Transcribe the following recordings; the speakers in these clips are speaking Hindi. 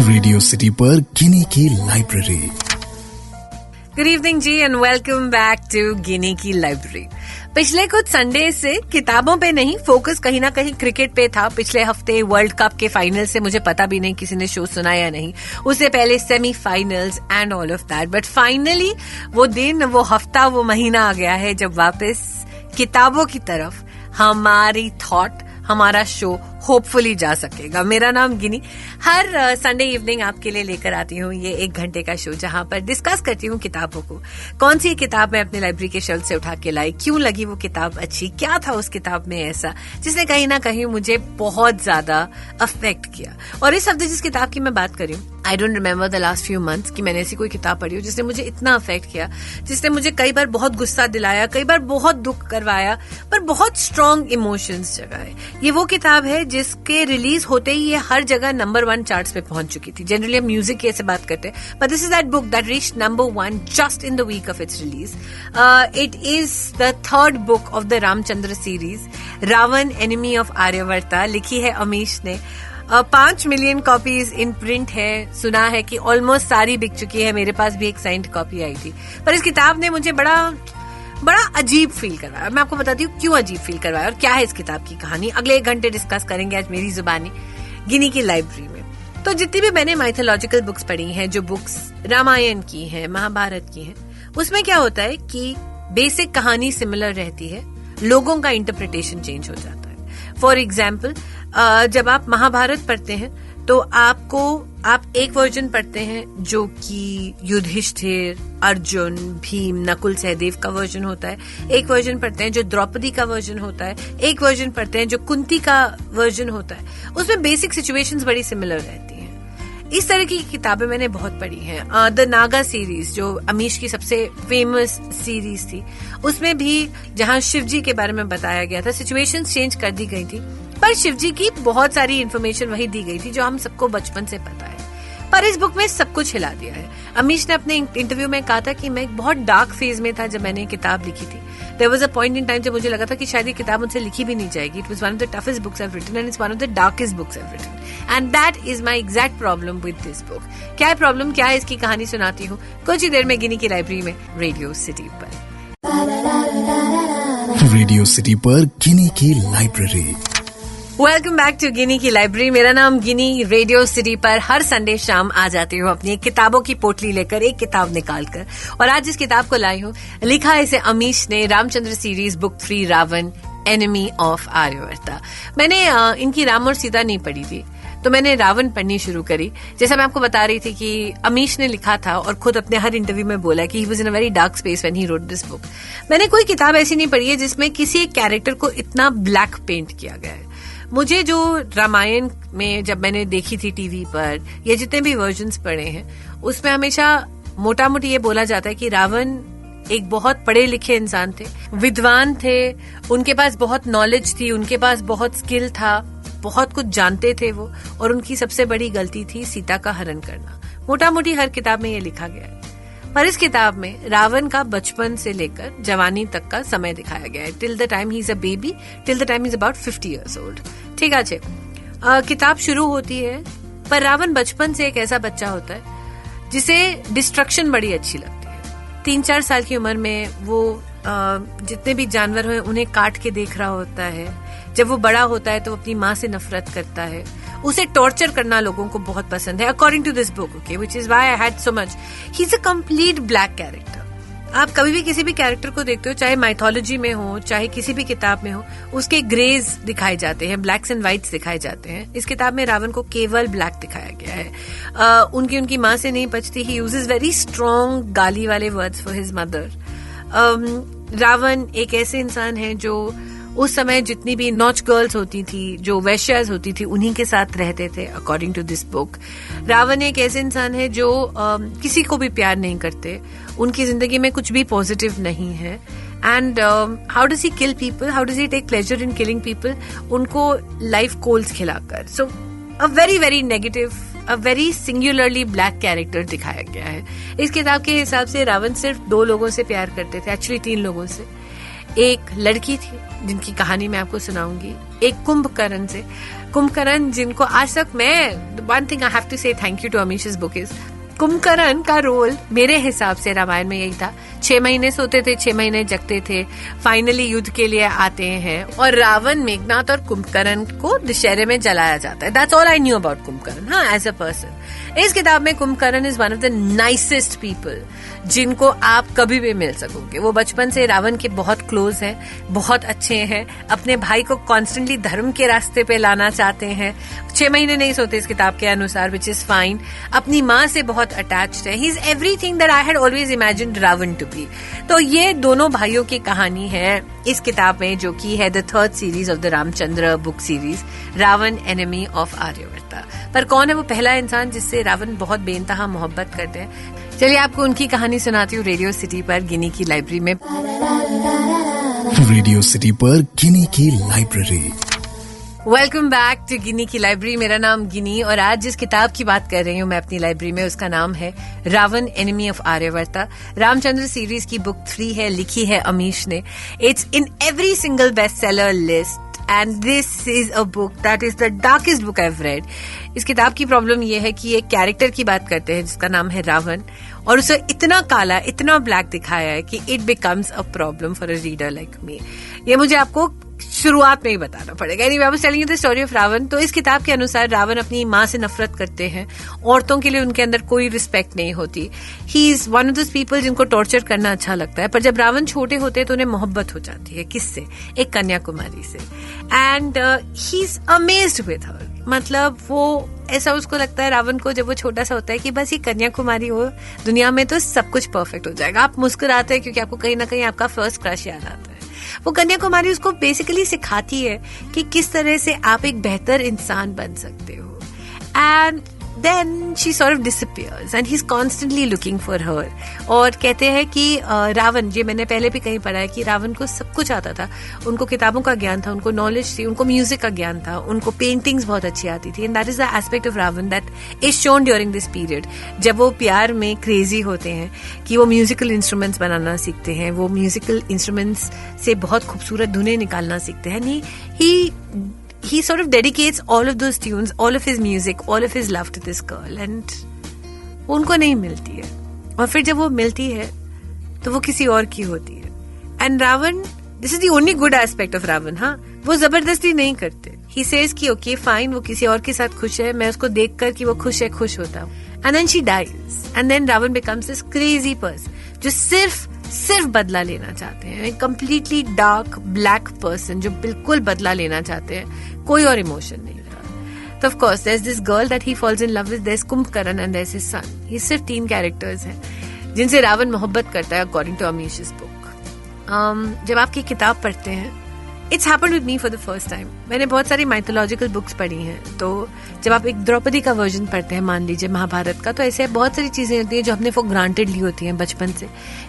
रेडियो सिटी पर गिनी की library. Good evening ji and welcome back to Ginni की लाइब्रेरी। पिछले कुछ संडे से किताबों पे नहीं, फोकस कहीं ना कहीं क्रिकेट पे था। पिछले हफ्ते वर्ल्ड कप के फाइनल से मुझे पता भी नहीं किसी ने शो सुना या नहीं, उससे पहले semifinals and all of that, but finally वो दिन, वो हफ्ता, वो महीना आ गया है जब वापस किताबों की तरफ हमारी थॉट, हमारा शो होपफुली जा सकेगा। मेरा नाम गिनी। हर संडे इवनिंग आपके लिए लेकर आती हूँ ये 1 घंटे का शो, जहां पर डिस्कस करती हूँ किताबों को। कौन सी किताब मैं अपनी लाइब्रेरी के शेल्फ से उठा के लाई, क्यों लगी वो किताब अच्छी, क्या था उस किताब में ऐसा जिसने कहीं ना कहीं मुझे बहुत ज्यादा अफेक्ट किया। और इस हफ्ते जिस किताब की मैं बात कर रही हूँ, I don't remember the last few months कि मैंने ऐसी कोई किताब पढ़ी हो जिसने मुझे इतना अफेक्ट किया, जिसने मुझे कई बार बहुत गुस्सा दिलाया, कई बार बहुत दुख करवाया, पर बहुत स्ट्रॉन्ग इमोशंस जगाए। ये वो किताब है जिसके रिलीज होते ही ये हर जगह नंबर 1 चार्ट्स पे पहुंच चुकी थी। जनरली हम म्यूजिक की ऐसे बात करते हैं, but this is that book that reached number 1 just in the week of its release. It is the 3rd book of the Ramchandra series, Ravan enemy of Aryavarta. लिखी है अमीश ने। 5 मिलियन कॉपीज इन प्रिंट है। सुना है कि ऑलमोस्ट सारी बिक चुकी है। मेरे पास भी एक साइंड कॉपी आई थी, पर इस किताब ने मुझे बड़ा अजीब फील करवाया। मैं आपको बताती हूँ क्यों अजीब फील करवाया और क्या है इस किताब की कहानी। अगले 1 घंटे डिस्कस करेंगे आज मेरी जुबानी गिनी की लाइब्रेरी में। तो जितनी भी मैंने माइथोलॉजिकल बुक्स पढ़ी हैं, जो बुक्स रामायण की हैं, महाभारत की हैं, उसमें क्या होता है कि बेसिक कहानी सिमिलर रहती है, लोगों का इंटरप्रिटेशन चेंज हो जाता है। फॉर एग्जाम्पल, जब आप महाभारत पढ़ते हैं तो आप एक वर्जन पढ़ते हैं जो कि युधिष्ठिर, अर्जुन, भीम, नकुल, सहदेव का वर्जन होता है। एक वर्जन पढ़ते हैं जो द्रौपदी का वर्जन होता है। एक वर्जन पढ़ते हैं जो कुंती का वर्जन होता है। उसमें बेसिक सिचुएशंस बड़ी सिमिलर रहती हैं। इस तरह की किताबें मैंने बहुत पढ़ी हैं। द नागा सीरीज, जो अमीश की सबसे फेमस सीरीज थी, उसमें भी जहां शिवजी के बारे में बताया गया था, सिचुएशंस चेंज कर दी गई थी, पर शिवजी की बहुत सारी इन्फॉर्मेशन वही दी गई थी जो हम सबको बचपन से पता है। पर इस बुक में सब कुछ हिला दिया है। अमीश ने अपने इंटरव्यू में कहा था कि मैं एक बहुत डार्क फेज में था जब मैंने किताब लिखी थी। There was a point in time जब मुझे लगा था कि शायद ये किताब मुझसे लिखी भी नहीं जाएगी। It was one of the toughest books I have written and it's one of the darkest books I have written, and that is my exact problem with this book. क्या है प्रॉब्लम, क्या है इसकी कहानी, सुनाती हूँ कुछ ही देर में गिनी की लाइब्रेरी में, रेडियो सिटी पर। रेडियो सिटी पर गिनी की library. Welcome back to Ginni की लाइब्रेरी। मेरा नाम गिनी। रेडियो सिटी पर हर संडे शाम आ जाती हूँ अपनी किताबों की पोटली लेकर, एक किताब निकालकर। और आज इस किताब को लाई हूँ, लिखा है इसे अमीश ने, Ramchandra series, book 3, Ravan enemy of Aryavarta. मैंने इनकी राम और सीता नहीं पढ़ी थी, तो मैंने रावण पढ़नी शुरू करी। जैसा मैं आपको बता रही थी कि अमीश ने लिखा था और खुद अपने हर इंटरव्यू में बोला कि he was in a very dark space when he wrote this book. मैंने कोई किताब ऐसी नहीं पढ़ी है जिसमें किसी एक कैरेक्टर को इतना ब्लैक पेंट किया गया है। मुझे जो रामायण में जब मैंने देखी थी टीवी पर, या जितने भी वर्जन्स पढ़े हैं, उसमें हमेशा मोटा मोटी ये बोला जाता है कि रावण एक बहुत पढ़े लिखे इंसान थे, विद्वान थे, उनके पास बहुत नॉलेज थी, उनके पास बहुत स्किल था, बहुत कुछ जानते थे वो, और उनकी सबसे बड़ी गलती थी सीता का हरण करना। मोटा मोटी हर किताब में ये लिखा गया है। पर इस किताब में रावण का बचपन से लेकर जवानी तक का समय दिखाया गया है, till the time he is a baby, till the time he is about 50 years old। ठीक है, किताब शुरू होती है, पर रावण बचपन से एक ऐसा बच्चा होता है जिसे डिस्ट्रक्शन बड़ी अच्छी लगती है। 3-4 साल की उम्र में वो जितने भी जानवर हैं उन्हें काट के देख रहा होता है। जब वो बड़ा होता है तो अपनी माँ से नफरत करता है। उसे टॉर्चर करना लोगों को बहुत पसंद है, according to this book, okay, which is why I had so much. He is a complete black character. आप कभी भी किसी भी कैरेक्टर को देखते हो, चाहे माइथोलॉजी में हो, चाहे किसी भी किताब में हो, उसके ग्रेज दिखाए जाते हैं, ब्लैक्स एंड व्हाइट्स दिखाए जाते हैं। इस किताब में रावण को केवल ब्लैक दिखाया गया है। उनकी माँ से नहीं बचती। ही यूजेस वेरी स्ट्रॉन्ग गाली वाले words for his mother. Ravan एक ऐसे इंसान है जो उस समय जितनी भी नॉच गर्ल्स होती थी, जो वैश्याज होती थी, उन्हीं के साथ रहते थे, according to this book. Ravan एक ऐसे इंसान है जो किसी को भी प्यार नहीं करते, उनकी जिंदगी में कुछ भी पॉजिटिव नहीं है। And how does he kill people, how does he take pleasure in killing people, उनको लाइफ कोल्स खिलाकर। So a very very negative, a very singularly black character दिखाया गया है। इस किताब के हिसाब से रावण सिर्फ 2 लोगों से प्यार करते थे, एक्चुअली 3 लोगों से। एक लड़की थी जिनकी कहानी मैं आपको सुनाऊंगी, एक कुंभकर्ण से। कुंभकर्ण जिनको आज तक मैं, one thing I have to say thank you to Amish's book is, Kumbhakarna का रोल मेरे हिसाब से रामायण में यही था। 6 महीने सोते थे, 6 महीने जगते थे, फाइनली युद्ध के लिए आते हैं और रावण, मेघनाथ और कुंभकर्ण को दशहरे में जलाया जाता है। That's all I knew about Kumbhakarna, हाँ, एज अ पर्सन। इस किताब में Kumbhakarna is one of the nicest people जिनको आप कभी भी मिल सकोगे। वो बचपन से रावण के बहुत क्लोज हैं, बहुत अच्छे हैं, अपने भाई को कॉन्स्टेंटली धर्म के रास्ते पे लाना चाहते हैं। 6 महीने नहीं सोते इस किताब के अनुसार, विच इज फाइन। अपनी माँ से बहुत अटैच्ड है। He is everything that I had always imagined Ravan to be. तो ये दोनों भाइयों की कहानी है इस किताब में, जो कि है the 3rd series of the Ramchandra book series, Ravan enemy of Aryavarta. पर कौन है वो पहला इंसान जिससे रावण बहुत बेइंतहा मोहब्बत करते हैं? चलिए आपको उनकी कहानी सुनाती हूँ रेडियो सिटी पर गिनी की लाइब्रेरी में। रेडियो सिटी पर गिनी की library. Welcome back to Ginni की लाइब्रेरी। मेरा नाम गिनी और आज जिस किताब की बात कर रही हूँ मैं अपनी लाइब्रेरी में, उसका नाम है Ravan enemy of Aryavarta. Ramchandra series की बुक 3 है, लिखी है अमीश ने। It's in every single best seller list and this is a book that is the darkest book I have read. इस किताब की प्रॉब्लम यह है कि एक कैरेक्टर की बात करते हैं जिसका नाम है रावण, और उसे इतना काला, इतना ब्लैक दिखाया है कि it becomes a problem for a reader like me. ये मुझे आपको शुरुआत में ही बताना पड़ेगा। Anyway, I was telling you the story of Ravan. तो इस किताब के अनुसार रावण अपनी माँ से नफरत करते हैं, औरतों के लिए उनके अंदर कोई रिस्पेक्ट नहीं होती। He is one of those people जिनको टॉर्चर करना अच्छा लगता है। पर जब रावण छोटे होते हैं तो उन्हें मोहब्बत हो जाती है। किससे? एक कन्याकुमारी से। And he is amazed with her. मतलब वो ऐसा उसको लगता है रावण को, जब वो छोटा सा होता है, कि बस ये कन्याकुमारी हो दुनिया में तो सब कुछ परफेक्ट हो जाएगा। आप मुस्कुराते हैं क्योंकि आपको कहीं ना कहीं आपका फर्स्ट क्रश याद आता है। वो कन्याकुमारी उसको बेसिकली सिखाती है कि किस तरह से आप एक बेहतर इंसान बन सकते हो। And then she sort of disappears and he is constantly looking for her. और कहते हैं कि रावण, ये मैंने पहले भी कहीं पढ़ा है कि रावण को सब कुछ आता था। उनको किताबों का ज्ञान था, उनको नॉलेज थी, उनको म्यूजिक का ज्ञान था, उनको पेंटिंग्स बहुत अच्छी आती थी। And that is the aspect of Ravan that is shown during this period, जब वो प्यार में क्रेजी होते हैं कि वो म्यूजिकल इंस्ट्रूमेंट्स बनाना सीखते हैं, वो म्यूजिकल इंस्ट्रूमेंट्स से बहुत खूबसूरत धुनें निकालना सीखते हैं। He sort of dedicates all of those tunes, all of his music, all of his love to this girl, and उनको नहीं मिलती है। और फिर जब वो मिलती है तो वो किसी और की होती है। And Ravan, this is the only good aspect of Ravan. हाँ, वो जबरदस्ती नहीं करते। ही सेज कि ओके फाइन, वो किसी और के साथ खुश है, मैं उसको देखकर कि वो खुश है खुश होता हूँ। And then she dies and then Ravan becomes this crazy person जो सिर्फ बदला लेना चाहते हैं। कंप्लीटली डार्क ब्लैक पर्सन जो बिल्कुल बदला लेना चाहते हैं, कोई और इमोशन नहीं था। तो of course there is this girl that he falls in love with, there is Kumbhakarna and there is his son. ये सिर्फ 3 कैरेक्टर्स हैं जिनसे रावण मोहब्बत करता है अकॉर्डिंग टू अमीश's बुक। जब आप ये किताब पढ़ते हैं, it's happened with me for the first time. मैंने बहुत सारी माइथोलॉजिकल बुक्स पढ़ी हैं, तो जब आप एक द्रौपदी का वर्जन पढ़ते हैं, मान लीजिए महाभारत का, तो ऐसे बहुत सारी चीजें होती हैं जो हमने फॉर ग्रांटेड ली होती हैं बचपन से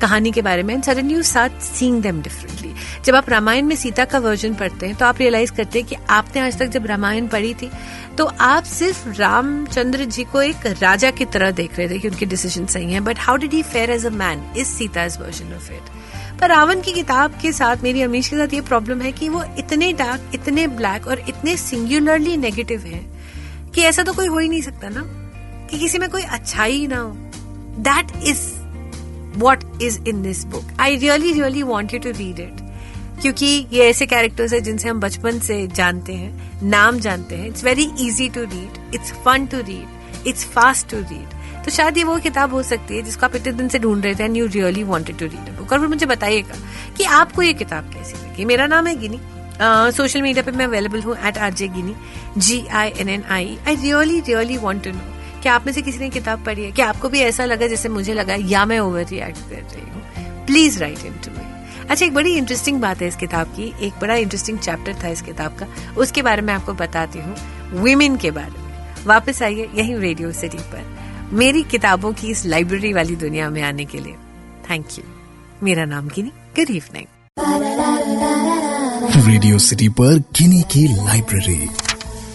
कहानी के बारे में, and suddenly you start seeing them differently. जब आप रामायण में सीता का वर्जन पढ़ते हैं तो आप रियलाइज करते हैं कि आपने आज तक जब रामायण पढ़ी थी तो आप सिर्फ रामचंद्र जी को एक राजा की तरह देख रहे थे कि उनके डिसीजन सही हैं, but how did he fare as a man is Sita's version of it. पर रावण की किताब के साथ, मेरी अमीश के साथ ये प्रॉब्लम है कि वो इतने डार्क, इतने ब्लैक और इतने सिंगुलरली नेगेटिव है कि ऐसा तो कोई हो ही नहीं सकता ना कि किसी में कोई अच्छाई ही ना हो। That is what is in this book. I really really want you to read it, क्योंकि ये ऐसे कैरेक्टर्स है जिनसे हम बचपन से जानते हैं, नाम जानते हैं। It's very easy to read, it's fun to read, it's fast to read. तो शायद ये वो किताब हो सकती है जिसको आप इतने दिन से ढूंढ रहे थे and you really wanted to read a book. और फिर मुझे बताइएगा कि आपको ये किताब कैसी लगी। मेरा नाम है गिनी, सोशल मीडिया पे मैं अवेलेबल हूँ @RJGini, GINNI। I really really want to know कि आप में से किसी ने किताब पढ़ी है, कि आपको भी ऐसा लगा जैसे मुझे लगा, या मैं ओवर रिएक्ट कर रही हूँ। Please write in to me. अच्छा, एक बड़ी इंटरेस्टिंग बात है इस किताब की, एक बड़ा इंटरेस्टिंग चैप्टर था इस किताब का, उसके बारे में आपको बताती हूँ, विमेन के बारे में। वापस आइए यही रेडियो सिटी पर मेरी किताबों की इस लाइब्रेरी वाली दुनिया में आने के लिए। Thank you. मेरा नाम Ginni. Good evening. Radio city पर गिनी की library.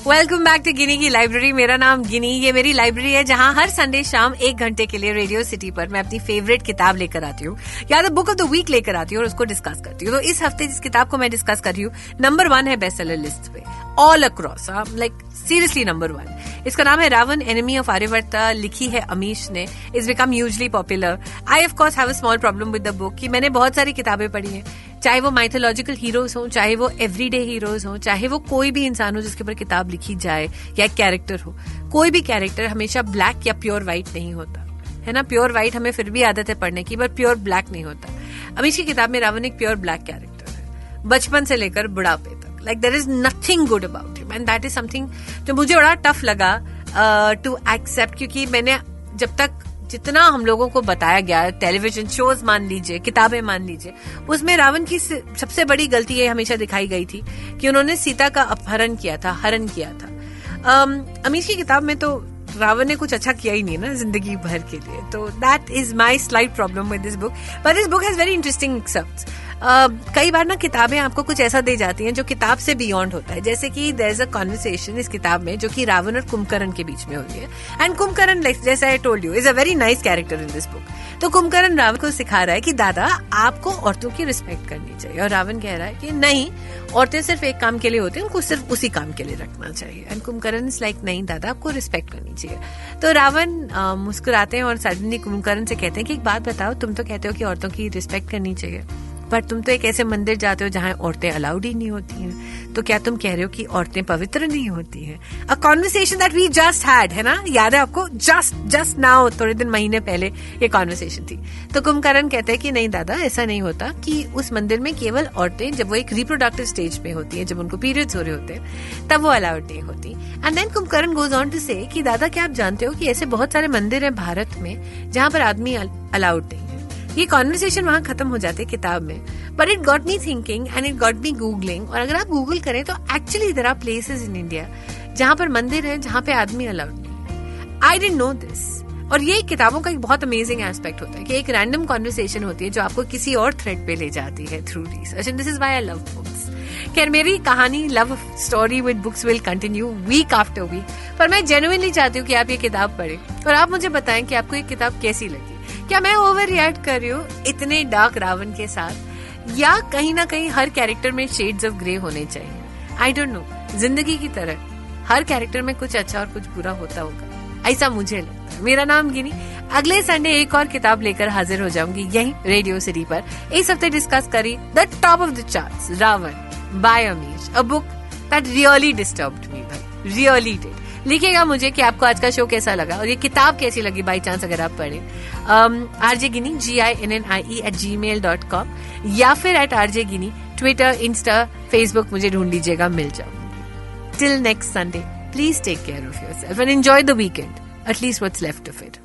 Welcome back to Ginni की लाइब्रेरी। मेरा नाम गिनी, ये मेरी लाइब्रेरी है जहां हर संडे शाम 1 घंटे के लिए रेडियो सिटी पर मैं अपनी फेवरेट किताब लेकर आती हूँ या तो बुक ऑफ द वीक लेकर आती हूँ और उसको डिस्कस करती हूँ। तो इस हफ्ते जिस किताब को मैं डिस्कस कर रही हूँ नंबर 1 है बेस्ट सेलर लिस्ट पे, all across, like seriously number 1। इसका नाम है रावण एनिमी ऑफ आर्यवर्ता, लिखी है अमीश ने। It's become hugely popular. I of course have a small problem with the book कि मैंने बहुत सारी किताबें पढ़ी हैं, चाहे वो माइथोलॉजिकल हीरोज हों, चाहे वो एवरीडे हीरोज हों, चाहे वो कोई भी इंसान हो जिसके ऊपर किताब लिखी जाए या एक कैरेक्टर हो। कोई भी कैरेक्टर हमेशा ब्लैक या प्योर व्हाइट नहीं होता है ना। प्योर व्हाइट हमें फिर भी आदत है पढ़ने की, बट प्योर ब्लैक नहीं होता। अमीश की किताब में रावण एक प्योर ब्लैक कैरेक्टर है, बचपन से लेकर बुढ़ापे तक। Like there is nothing good about him and that is something जो मुझे बड़ा टफ लगा टू एक्सेप्ट, क्योंकि मैंने जब तक जितना हम लोगों को बताया गया, टेलीविजन शोज मान लीजिए, किताबें मान लीजिए, उसमें रावण की सबसे बड़ी गलती ये हमेशा दिखाई गई थी कि उन्होंने सीता का अपहरण किया था, हरण किया था। अमीश की किताब में तो रावण ने कुछ अच्छा किया ही नहीं ना जिंदगी भर के लिए। तो that is my slight problem with this book, but this book has very interesting accepts. कई बार ना किताबें आपको कुछ ऐसा दे जाती हैं जो किताब से बियॉन्ड होता है, जैसे कि देयर इज अ कॉन्वर्सेशन इस किताब में जो कि रावण और कुंभकर्ण के बीच में होती है। एंड कुंभकर्ण, जैसा I told you, is a very nice character in this book. तो कुंभकर्ण रावण को सिखा रहा है कि दादा आपको औरतों की रिस्पेक्ट करनी चाहिए, और रावण कह रहा है कि नहीं, औरतें सिर्फ एक काम के लिए होती हैं, उनको सिर्फ उसी काम के लिए रखना चाहिए। एंड कुंभकर्ण इज लाइक नहीं दादा, आपको रिस्पेक्ट करनी चाहिए। तो रावण मुस्कुराते हैं और सडनली कुंभकर्ण से कहते हैं कि एक बात बताओ, तुम तो कहते हो कि औरतों की रिस्पेक्ट करनी चाहिए, पर तुम तो एक ऐसे मंदिर जाते हो जहां औरतें अलाउड ही नहीं होती हैं, तो क्या तुम कह रहे हो कि औरतें पवित्र नहीं होती हैं? A conversation that we just had, है ना, याद है आपको? जस्ट नाउ, थोड़े दिन महीने पहले ये कॉन्वर्सेशन थी। तो कुंभकर्ण कहते हैं कि नहीं दादा, ऐसा नहीं होता, कि उस मंदिर में केवल औरतें जब वो एक रिप्रोडक्टिव स्टेज पे होती है, जब उनको पीरियड्स हो रहे होते हैं, तब वो अलाउड नहीं होती। And then Kumbhakarna goes on to say कि दादा क्या आप जानते हो कि ऐसे बहुत सारे मंदिर हैं भारत में जहां पर आदमी अलाउड नहीं है। ये कॉन्वर्सेशन वहां खत्म हो जाती है किताब में, but it got me thinking and it got me googling. और अगर आप गूगल करें तो actually there are places in India जहां पर मंदिर है जहां पे आदमी अलाउड नहीं है। I didn't know this. और ये किताबों का एक बहुत अमेजिंग एस्पेक्ट होता है कि एक रैंडम कॉन्वर्सेशन होती है जो आपको किसी और थ्रेड पे ले जाती है through research, and this is why I love books. खैर, मेरी कहानी love story with books will continue week after week, पर मैं जेन्युइनली चाहती हूँ कि आप ये किताब पढ़ें और आप मुझे बताएं कि आपको ये किताब कैसी लगी। क्या मैं ओवर रिएक्ट कर रही हूँ इतने डार्क रावण के साथ, या कहीं ना कहीं हर कैरेक्टर में शेड्स ऑफ ग्रे होने चाहिए? I don't know. जिंदगी की तरह हर कैरेक्टर में कुछ अच्छा और कुछ बुरा होता होगा, ऐसा मुझे लगता है। मेरा नाम गिनी। अगले संडे एक और किताब लेकर हाजिर हो जाऊंगी यही रेडियो सिटी पर। इस हफ्ते डिस्कस करी the top of the charts, Ravan by Amish, a book that really disturbed me, भाई, रियली डिड। लिखिएगा मुझे कि आपको आज का शो कैसा लगा और ये किताब कैसी लगी बाई चांस अगर आप पढ़े। RJ Ginny GINNIE@gmail.com या फिर @RJ Ginny, Twitter, Insta, Facebook, मुझे ढूंढ लीजिएगा, मिल जाऊंगी। Till next Sunday, please take care of yourself and enjoy the weekend, at least what's left of it.